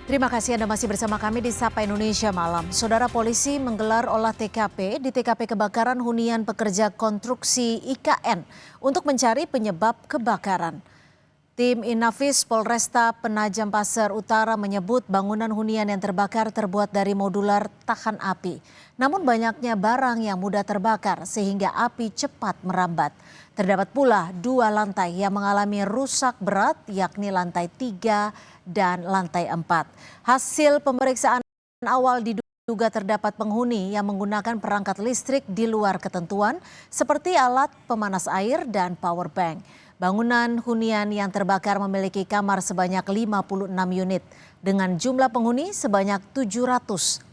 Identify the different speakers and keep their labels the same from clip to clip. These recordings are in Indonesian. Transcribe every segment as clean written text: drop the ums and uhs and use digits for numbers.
Speaker 1: Terima kasih Anda masih bersama kami di Sapa Indonesia Malam. Saudara, polisi menggelar olah TKP di TKP kebakaran hunian pekerja konstruksi IKN untuk mencari penyebab kebakaran. Tim Inafis Polresta Penajam Pasir Utara menyebut bangunan hunian yang terbakar terbuat dari modular tahan api. Namun banyaknya barang yang mudah terbakar sehingga api cepat merambat. Terdapat pula 2 lantai yang mengalami rusak berat, yakni lantai 3 dan lantai 4. Hasil pemeriksaan awal diduga terdapat penghuni yang menggunakan perangkat listrik di luar ketentuan seperti alat pemanas air dan power bank. Bangunan hunian yang terbakar memiliki kamar sebanyak 56 unit dengan jumlah penghuni sebanyak 743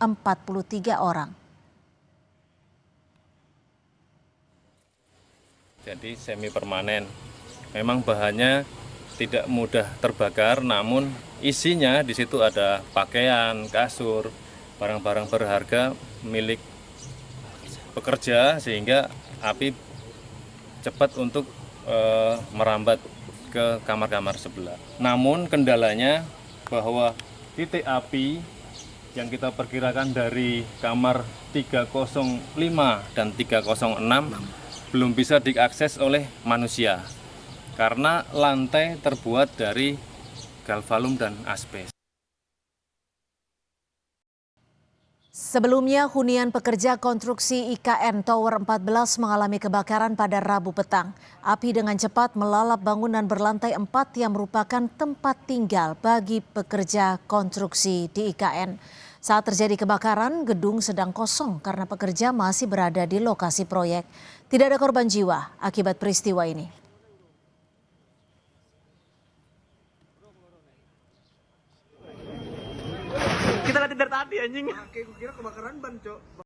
Speaker 1: orang.
Speaker 2: Jadi semi permanen. Memang bahannya tidak mudah terbakar, namun isinya di situ ada pakaian, kasur, barang-barang berharga milik pekerja sehingga api cepat untuk merambat ke kamar-kamar sebelah. Namun kendalanya bahwa titik api yang kita perkirakan dari kamar 305 dan 306 belum bisa diakses oleh manusia karena lantai terbuat dari galvalum dan asbes.
Speaker 1: Sebelumnya, hunian pekerja konstruksi IKN Tower 14 mengalami kebakaran pada Rabu petang. Api dengan cepat melalap bangunan berlantai 4 yang merupakan tempat tinggal bagi pekerja konstruksi di IKN. Saat terjadi kebakaran, gedung sedang kosong karena pekerja masih berada di lokasi proyek. Tidak ada korban jiwa akibat peristiwa ini.
Speaker 3: Kita latihan dari tadi anjing. Oke, gue kira kebakaran ban, Cok.